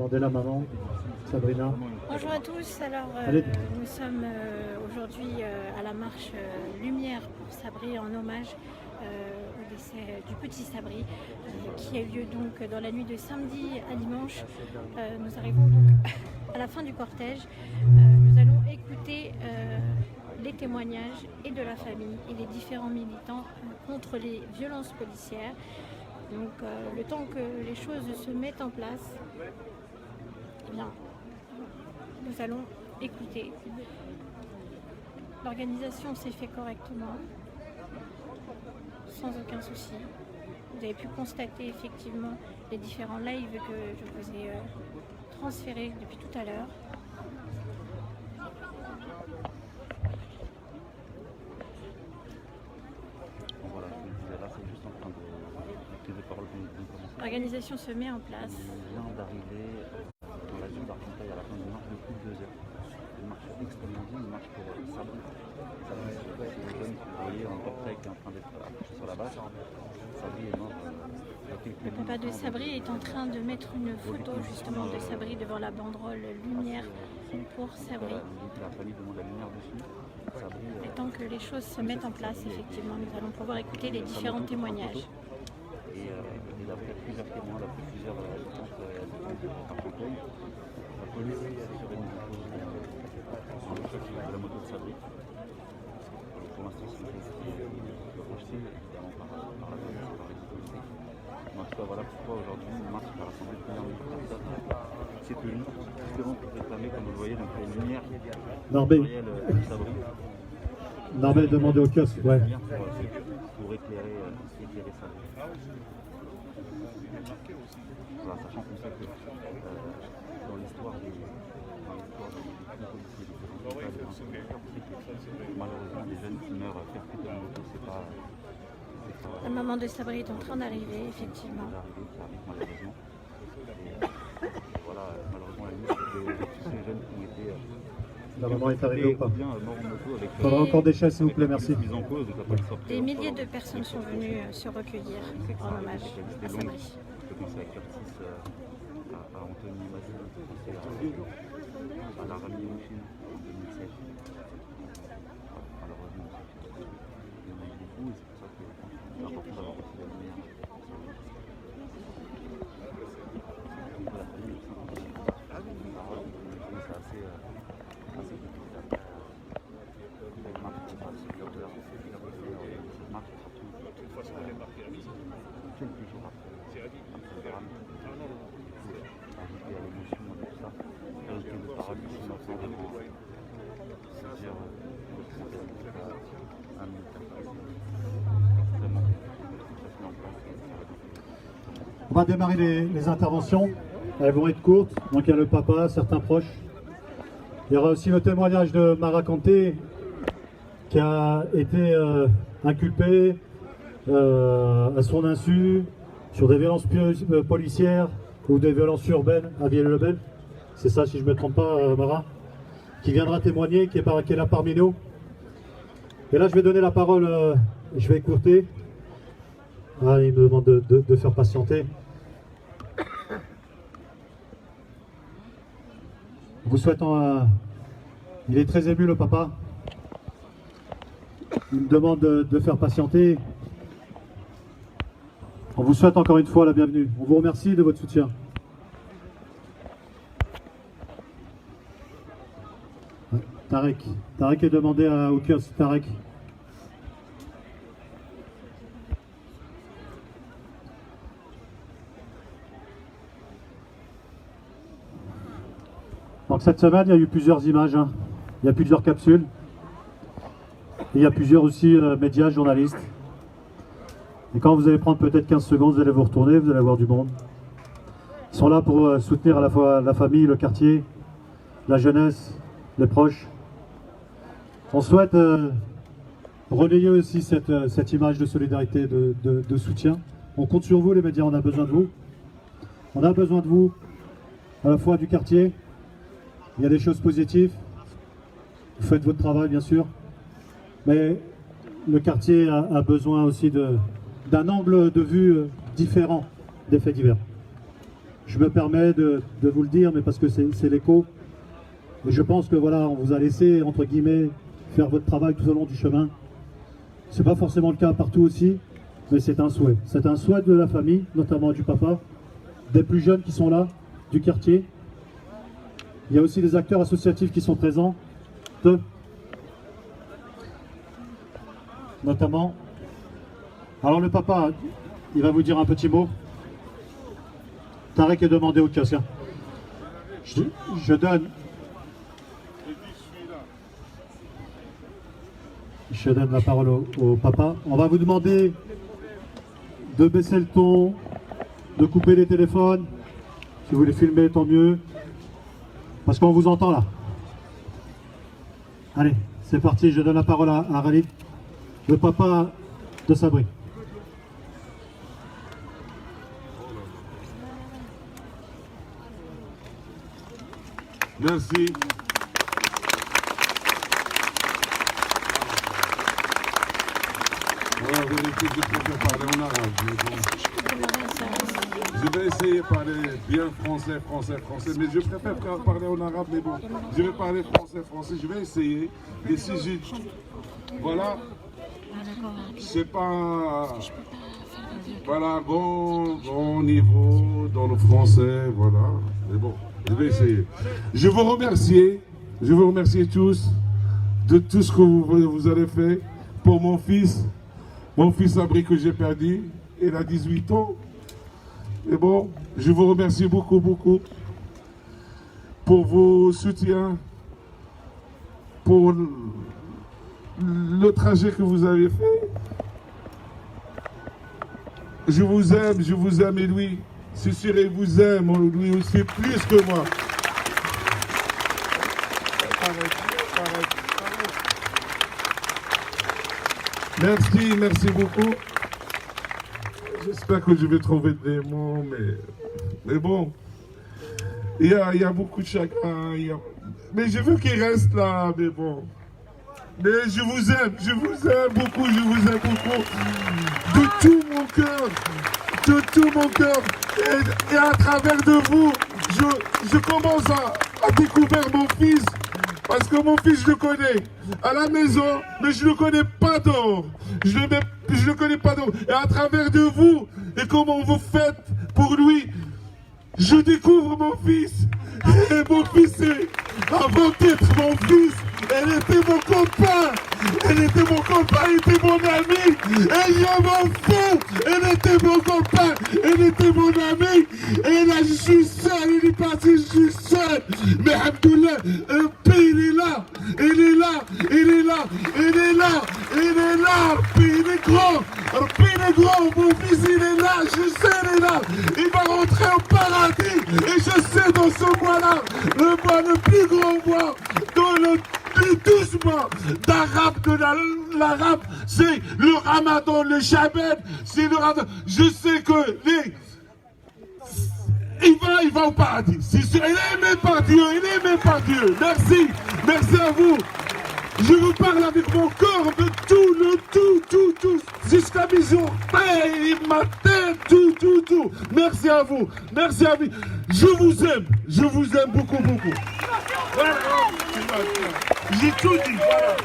demander la maman, Sabrina. Bonjour à tous, alors nous sommes aujourd'hui à la marche Lumière pour Sabri en hommage au décès du petit Sabri qui a eu lieu donc dans la nuit de samedi à dimanche. Nous arrivons donc à la fin du cortège. Nous allons écouter les témoignages et de la famille et les différents militants contre les violences policières. Donc le temps que les choses se mettent en place, eh bien, nous allons écouter. L'organisation s'est faite correctement, sans aucun souci. Vous avez pu constater effectivement les différents lives que je vous ai transférés depuis tout à l'heure. Voilà, je me disais là, c'est juste en train de prise de parole qu'on commence. L'organisation se met en place. On vient d'arriver dans la zone d'Argenteuil à la fin d'une marche de plus de 2 heures. Une marche extrêmement longue, une marche pour Sabri. Sabri, c'est le jeune que vous voyez en portrait qui est en train d'être accroché sur la base. Sabri est mort. Le papa de Sabri est en train de mettre une photo justement de Sabri devant la banderole Lumière pour Sabri. La famille demande la lumière dessus. Et tant que les choses se mettent en place, effectivement, nous allons pouvoir écouter les différents témoignages. Et d'après plusieurs témoins, d'après plusieurs habitants d'Argenteuil, la police serait une cause de la moto de Sabri. Pour l'instant, c'est une chose qui est rejetée évidemment par la police et par les autorités. Mais en tout cas, voilà pourquoi aujourd'hui une marche qui va rassembler plusieurs milliers de personnes s'est tenue, justement pour réclamer, comme vous le voyez, donc la lumière de Sabri. Norbert, demandez au kiosque, ouais. Pour éclairer Sabri. Voilà, sachant qu'on sait que dans l'histoire des policiers, malheureusement des jeunes qui meurent percutés en moto, c'est pas. La maman de Sabri est en train d'arriver, effectivement. Qui arrive malheureusement. Et voilà, malheureusement la liste de tous ces jeunes qui ont été. La maman est arrivée ou pas? Il faudra encore des chaises, s'il vous plaît, merci. Des milliers de personnes sont venues se recueillir en hommage à Sabri. Je pense à Curtis, à Anthony Massi, à Laramie Mouchine en 2007. Malheureusement, il y en a eu beaucoup et c'est pour ça que c'est important d'avoir aussi la lumière. Quelques jours après le drame, ajouté à l'émotion de tout ça, ajouté de paroles qui sont maintenant vraiment se dire un militaire. Vraiment, ça en place. On va démarrer les interventions. Elles vont être courtes. Donc il y a le papa, certains proches. Il y aura aussi le témoignage de Mara Kanté qui a été inculpé à son insu sur des violences policières ou des violences urbaines à Vielle-le-Bel. C'est ça, si je ne me trompe pas, Mara, qui viendra témoigner, qui est là parmi nous. Et là, je vais donner la parole, je vais écourter. Ah, il me demande de faire patienter. Vous souhaitant il est très ému, le papa. Il me demande de faire patienter. On vous souhaite encore une fois la bienvenue. On vous remercie de votre soutien. Tarek est demandé au kiosque. Tarek. Donc cette semaine, il y a eu plusieurs images. Il y a plusieurs capsules. Et il y a plusieurs aussi médias, journalistes. Et quand vous allez prendre peut-être 15 secondes, vous allez vous retourner, vous allez avoir du monde. Ils sont là pour soutenir à la fois la famille, le quartier, la jeunesse, les proches. On souhaite relayer aussi cette image de solidarité, de soutien. On compte sur vous les médias, on a besoin de vous. On a besoin de vous, à la fois du quartier. Il y a des choses positives. Vous faites votre travail bien sûr. Mais le quartier a besoin aussi d'un angle de vue différent des faits divers. Je me permets de vous le dire, mais parce que c'est l'écho. Et je pense que voilà, on vous a laissé, entre guillemets, faire votre travail tout au long du chemin. C'est pas forcément le cas partout aussi, mais c'est un souhait. C'est un souhait de la famille, notamment du papa, des plus jeunes qui sont là, du quartier. Il y a aussi des acteurs associatifs qui sont présents, notamment. Alors le papa, il va vous dire un petit mot. Tarek est demandé au kiosque. Hein. Je donne la parole au papa. On va vous demander de baisser le ton, de couper les téléphones. Si vous voulez filmer, tant mieux. Parce qu'on vous entend là. Allez, c'est parti. Je donne la parole à Khalid, le papa de Sabri. Merci. En vérité, je préfère parler en arabe. Mais bon. Je vais essayer de parler bien français, mais je préfère parler en arabe, mais bon, je vais parler français, je vais essayer. Et si je... Voilà, c'est pas... Voilà, bon niveau dans le français, voilà. Mais bon, je vais essayer. Je vous remercie tous de tout ce que vous avez fait pour mon fils Sabri que j'ai perdu. Il a 18 ans. Mais bon, je vous remercie beaucoup pour vos soutiens, pour le trajet que vous avez fait. Je vous aime et lui, c'est sûr, il vous aime, lui aussi, plus que moi. Merci beaucoup. J'espère que je vais trouver des mots, mais bon, il y a beaucoup de chagrin. Mais je veux qu'il reste là, mais bon. Mais je vous aime beaucoup, de tout mon cœur, et à travers de vous, je commence à découvrir mon fils, parce que mon fils, je le connais à la maison, mais je ne le connais pas dehors. Je le connais pas dehors. Et à travers de vous, et comment vous faites pour lui, je découvre mon fils. Et mon fils, avant d'être mon fils, elle était mon copain, il était mon ami, et je m'en fous, elle était mon copain, elle était mon ami, et là je suis seul, il est parti, je suis seul, mais Abdullah, puis il est là, puis il est grand, mon fils il est là, je sais il est là, il va rentrer au paradis, et je sais dans ce bois-là, le bois le plus grand bois, dans le plus douce mois d'arabe, de l'arabe, c'est le ramadan, le Shabbat, c'est le ramadan, je sais que il va au paradis, c'est sûr, il est aimé par Dieu, merci à vous. Je vous parle avec mon corps de tout, jusqu'à mes orteils, ma tête, tout. Merci à vous. Je vous aime beaucoup. Voilà. J'ai tout dit, voilà.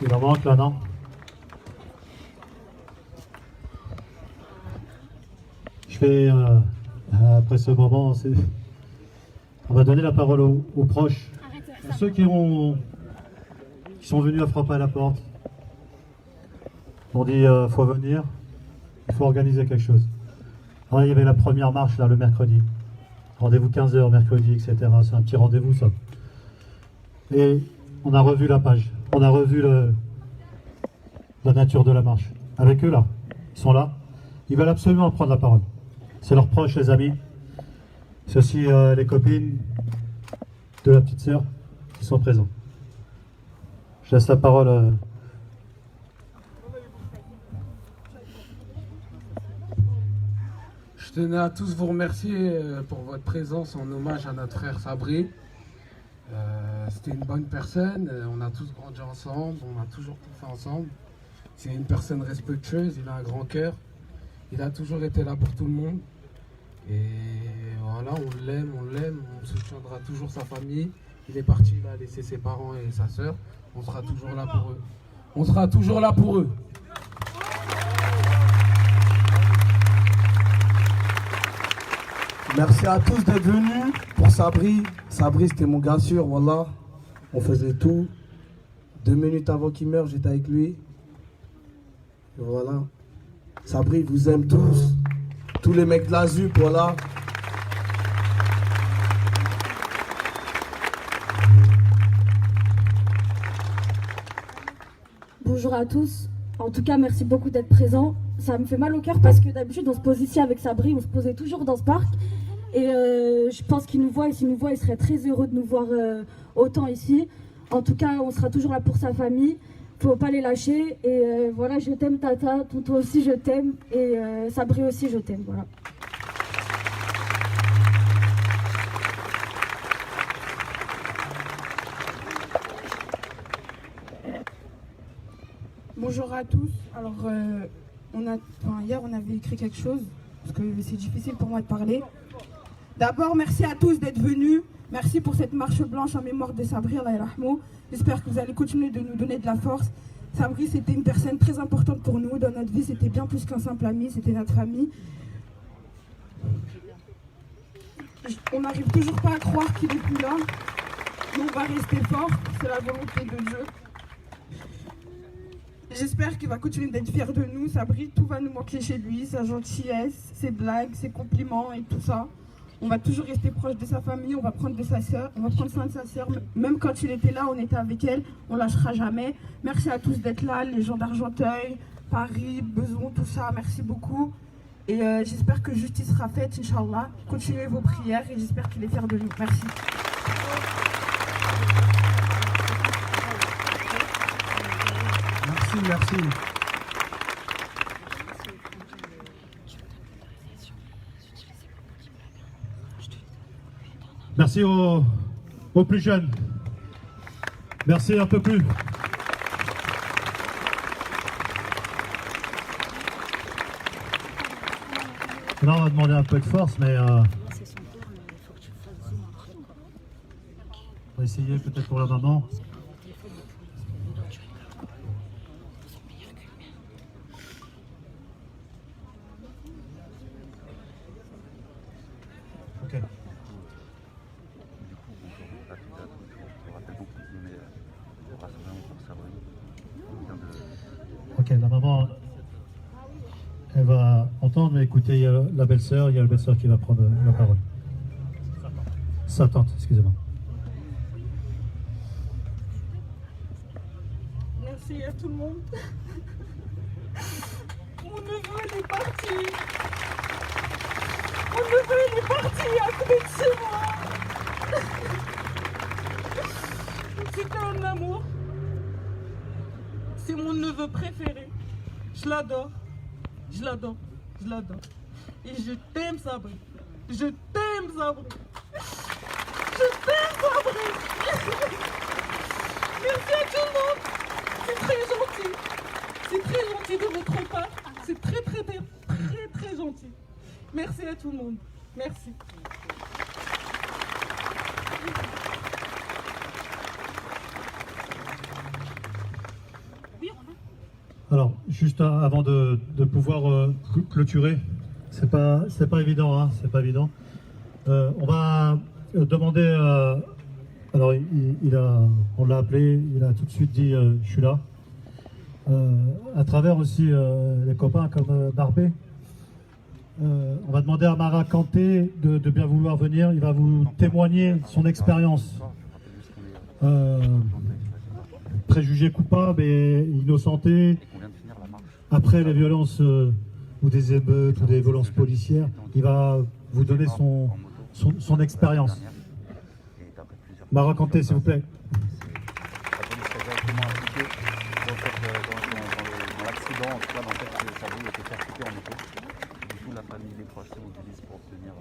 Il en manque là, non? Je vais, après ce moment, on va donner la parole aux proches, ceux qui qui sont venus à frapper à la porte. On dit faut venir, il faut organiser quelque chose. Alors, il y avait la première marche là le mercredi. Rendez-vous 15h mercredi, etc. C'est un petit rendez-vous ça. Et on a revu la page, on a revu la nature de la marche. Avec eux là, ils sont là, ils veulent absolument prendre la parole. C'est leurs proches, les amis. C'est aussi les copines de la petite sœur qui sont présents. Je laisse la parole. Je tenais à tous vous remercier pour votre présence en hommage à notre frère Sabri. C'était une bonne personne, on a tous grandi ensemble, on a toujours tout fait ensemble. C'est une personne respectueuse, il a un grand cœur, il a toujours été là pour tout le monde. Et voilà, on l'aime, on soutiendra toujours sa famille. Il est parti, il a laissé ses parents et sa sœur. On sera toujours là pour eux. On sera toujours là pour eux. Merci à tous d'être venus pour Sabri. Sabri, c'était mon gars sûr, voilà. On faisait tout. 2 minutes avant qu'il meure, j'étais avec lui. Et voilà. Sabri vous aime tous. Tous les mecs de la ZUP, voilà. Bonjour à tous. En tout cas, merci beaucoup d'être présents. Ça me fait mal au cœur parce que d'habitude, on se pose ici avec Sabri, on se posait toujours dans ce parc. Et je pense qu'il nous voit, et s'il nous voit, il serait très heureux de nous voir autant ici. En tout cas, on sera toujours là pour sa famille. Faut pas les lâcher. Et voilà, je t'aime Tata, tonton aussi je t'aime. Et Sabri aussi je t'aime, voilà. Bonjour à tous. Alors, hier, on avait écrit quelque chose, parce que c'est difficile pour moi de parler. D'abord, merci à tous d'être venus. Merci pour cette marche blanche en mémoire de Sabri, Allah yarhamou. J'espère que vous allez continuer de nous donner de la force. Sabri, c'était une personne très importante pour nous. Dans notre vie, c'était bien plus qu'un simple ami, c'était notre ami. On n'arrive toujours pas à croire qu'il est plus là. Mais on va rester fort, c'est la volonté de Dieu. J'espère qu'il va continuer d'être fier de nous. Sabri, tout va nous manquer chez lui, sa gentillesse, ses blagues, ses compliments et tout ça. On va toujours rester proche de sa famille, on va prendre de sa sœur, on va prendre soin de sa sœur. Même quand il était là, on était avec elle, on lâchera jamais. Merci à tous d'être là, les gens d'Argenteuil, Paris, Beson, tout ça, merci beaucoup. Et j'espère que justice sera faite, Inch'Allah. Continuez vos prières et j'espère qu'il est fier de nous. Merci. Merci. Merci aux plus jeunes. Merci un peu plus. Là, on va demander un peu de force, mais on va essayer peut-être pour la maman. Ok. Ok, la maman, elle va entendre, mais écoutez, il y a la belle-sœur, qui va prendre la parole. Sa tante, excusez-moi. Merci à tout le monde. Mon neveu, il est parti. Mon neveu, il est parti à côté de chez moi. C'était un amour. C'est mon neveu préféré. Je l'adore. Je l'adore. Je l'adore. Et je t'aime, Sabri. Je t'aime, Sabri. Je t'aime, Sabri. Merci à tout le monde. C'est très gentil. C'est très gentil de votre part. C'est très gentil. Merci à tout le monde. Merci. Alors, juste avant de pouvoir clôturer, c'est pas évident, hein, c'est pas évident. On va demander Alors, on l'a appelé, il a tout de suite dit je suis là. À travers aussi les copains comme Barbé, on va demander à Mara Kanté de bien vouloir venir. Il va vous témoigner son expérience. Préjugé coupable et innocenté. Après les violences ou des émeutes ou des violences policières, il va vous donner son expérience. Mara Kanté, s'il vous plaît. Dans l'accident, en tout cas, dans le fait que Sabri était percuté en moto. Du coup, la famille, les proches se mobilisent pour obtenir,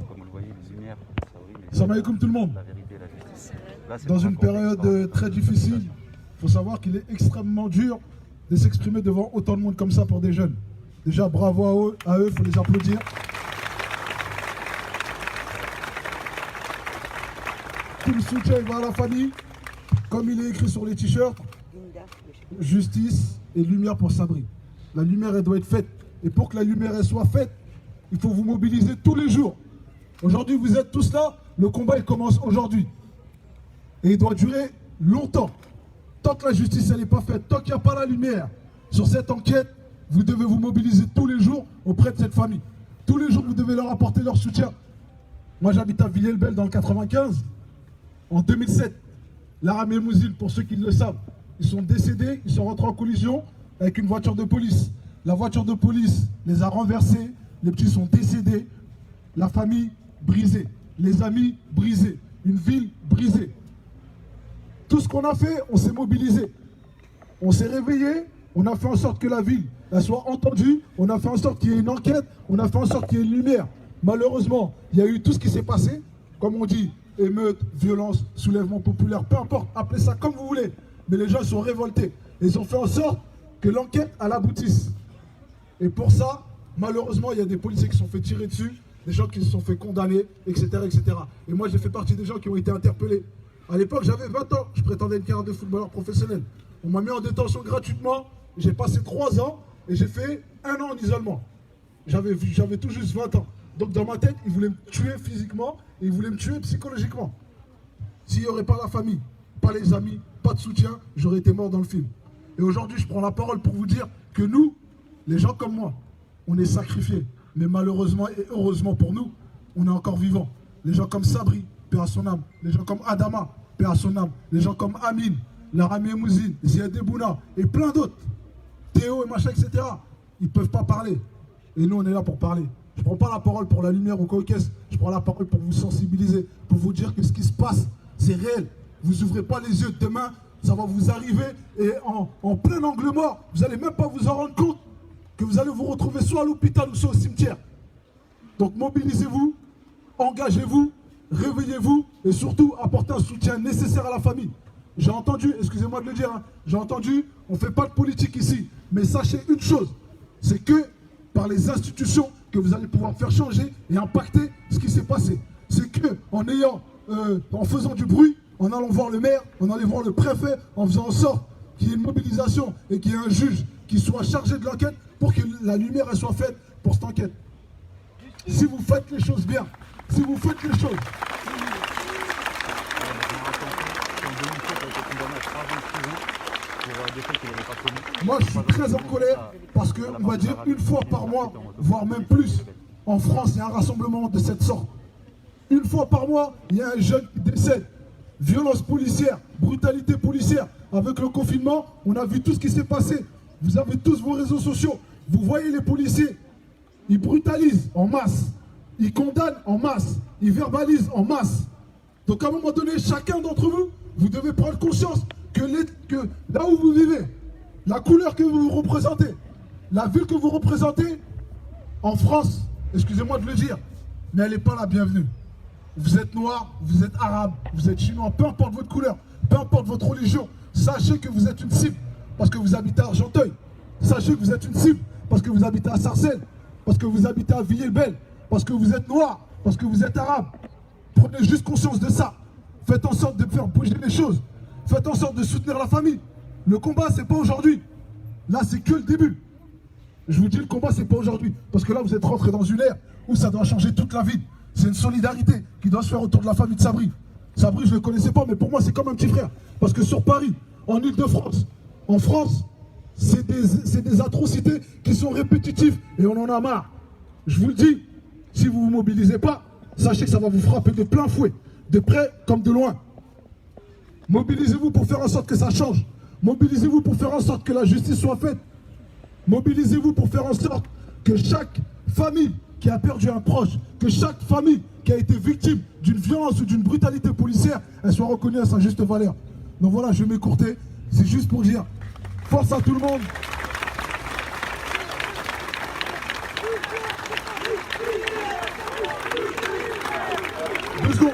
comme vous le voyez, les lumières pour Sabri. Salam alaikum tout le monde. La vérité et la justice. Là, Dans une période très difficile, il faut savoir qu'il est extrêmement dur de s'exprimer devant autant de monde comme ça pour des jeunes. Déjà, bravo à eux, il faut les applaudir. Tout le soutien va à la famille, comme il est écrit sur les t-shirts, justice et lumière pour Sabri. La lumière, elle doit être faite. Et pour que la lumière elle soit faite, il faut vous mobiliser tous les jours. Aujourd'hui, vous êtes tous là, le combat il commence aujourd'hui. Et il doit durer longtemps. Tant que la justice elle n'est pas faite, tant qu'il n'y a pas la lumière sur cette enquête, vous devez vous mobiliser tous les jours auprès de cette famille. Tous les jours, vous devez leur apporter leur soutien. Moi, j'habite à Villiers-le-Bel dans le 95. En 2007, Laramie et Mouzine, pour ceux qui le savent, ils sont décédés, ils sont rentrés en collision avec une voiture de police. La voiture de police les a renversés, les petits sont décédés, la famille brisée, les amis brisés, une ville brisée. Tout ce qu'on a fait, on s'est mobilisé. On s'est réveillé, on a fait en sorte que la ville elle soit entendue, on a fait en sorte qu'il y ait une enquête, on a fait en sorte qu'il y ait une lumière. Malheureusement, il y a eu tout ce qui s'est passé, comme on dit, émeute, violence, soulèvement populaire, peu importe, appelez ça comme vous voulez. Mais les gens sont révoltés. Ils ont fait en sorte que l'enquête elle aboutisse. Et pour ça, malheureusement, il y a des policiers qui se sont fait tirer dessus, des gens qui se sont fait condamner, etc. etc. Et moi, j'ai fait partie des gens qui ont été interpellés. À l'époque, j'avais 20 ans, je prétendais une carrière de footballeur professionnel. On m'a mis en détention gratuitement, j'ai passé 3 ans et j'ai fait 1 an en isolement. J'avais tout juste 20 ans. Donc dans ma tête, ils voulaient me tuer physiquement et ils voulaient me tuer psychologiquement. S'il n'y aurait pas la famille, pas les amis, pas de soutien, j'aurais été mort dans le film. Et aujourd'hui, je prends la parole pour vous dire que nous, les gens comme moi, on est sacrifiés. Mais malheureusement et heureusement pour nous, on est encore vivants. Les gens comme Sabri, paix à son âme. Les gens comme Adama, paix à son âme. Les gens comme Amin, Laramie et Mouzine, Ziad Ebouna et plein d'autres. Théo et machin, etc. Ils ne peuvent pas parler. Et nous, on est là pour parler. Je ne prends pas la parole pour la lumière au Caucase. Je prends la parole pour vous sensibiliser, pour vous dire que ce qui se passe, c'est réel. Vous n'ouvrez pas les yeux demain, ça va vous arriver. Et en plein angle mort, vous n'allez même pas vous en rendre compte que vous allez vous retrouver soit à l'hôpital ou soit au cimetière. Donc mobilisez-vous, engagez-vous, réveillez-vous et surtout apportez un soutien nécessaire à la famille. J'ai entendu, excusez-moi de le dire, hein, j'ai entendu, on ne fait pas de politique ici. Mais sachez une chose, c'est que par les institutions que vous allez pouvoir faire changer et impacter ce qui s'est passé. C'est que en faisant du bruit, en allant voir le maire, en allant voir le préfet, en faisant en sorte qu'il y ait une mobilisation et qu'il y ait un juge qui soit chargé de l'enquête pour que la lumière elle soit faite pour cette enquête. Si vous faites les choses bien, si vous faites les choses... Moi, je suis très en colère parce que, on va dire, une fois par mois, voire même plus, en France, il y a un rassemblement de cette sorte. Une fois par mois, il y a un jeune qui décède. Violence policière, brutalité policière. Avec le confinement, on a vu tout ce qui s'est passé. Vous avez tous vos réseaux sociaux. Vous voyez les policiers. Ils brutalisent en masse. Ils condamnent en masse. Ils verbalisent en masse. Donc à un moment donné, chacun d'entre vous, vous devez prendre conscience que là où vous vivez, la couleur que vous représentez, la ville que vous représentez, en France, excusez-moi de le dire, mais elle n'est pas la bienvenue. Vous êtes noir, vous êtes arabe, vous êtes chinois, peu importe votre couleur, peu importe votre religion, sachez que vous êtes une cible parce que vous habitez à Argenteuil. Sachez que vous êtes une cible parce que vous habitez à Sarcelles, parce que vous habitez à Villiers-le-Bel, parce que vous êtes noir, parce que vous êtes arabe. Prenez juste conscience de ça. Faites en sorte de faire bouger les choses. Faites en sorte de soutenir la famille. Le combat, c'est pas aujourd'hui. Là, c'est que le début. Je vous dis, le combat, c'est pas aujourd'hui. Parce que là, vous êtes rentré dans une ère où ça doit changer toute la vie. C'est une solidarité qui doit se faire autour de la famille de Sabri. Sabri, je ne le connaissais pas, mais pour moi, c'est comme un petit frère. Parce que sur Paris, en Ile-de-France, en France, c'est des atrocités qui sont répétitives et on en a marre. Je vous le dis, si vous ne vous mobilisez pas, sachez que ça va vous frapper de plein fouet, de près comme de loin. Mobilisez-vous pour faire en sorte que ça change. Mobilisez-vous pour faire en sorte que la justice soit faite. Mobilisez-vous pour faire en sorte que chaque famille qui a perdu un proche, que chaque famille qui a été victime d'une violence ou d'une brutalité policière, elle soit reconnue à sa juste valeur. Donc voilà, je vais m'écourter. C'est juste pour dire force à tout le monde. Deux secondes.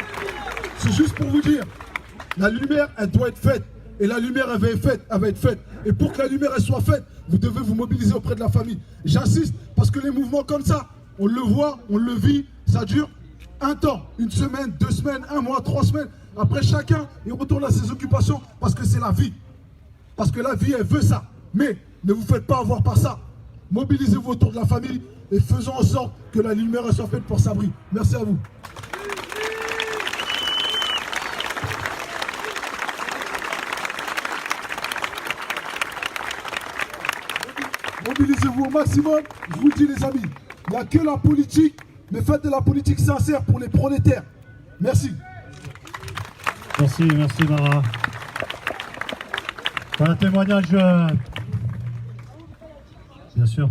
C'est juste pour vous dire, la lumière, elle doit être faite. Et la lumière, elle va être faite. Et pour que la lumière, elle soit faite, vous devez vous mobiliser auprès de la famille. J'insiste, parce que les mouvements comme ça, on le voit, on le vit, ça dure un temps, une semaine, 2 semaines, 1 mois, 3 semaines. Après, chacun, il retourne à ses occupations parce que c'est la vie. Parce que la vie, elle veut ça. Mais ne vous faites pas avoir par ça. Mobilisez-vous autour de la famille et faisons en sorte que la lumière elle soit faite pour Sabri. Merci à vous. Mobilisez-vous au maximum, je vous le dis les amis. Il n'y a que la politique, mais faites de la politique sincère pour les prolétaires. Merci. Merci Mara. Pour un témoignage, bien sûr.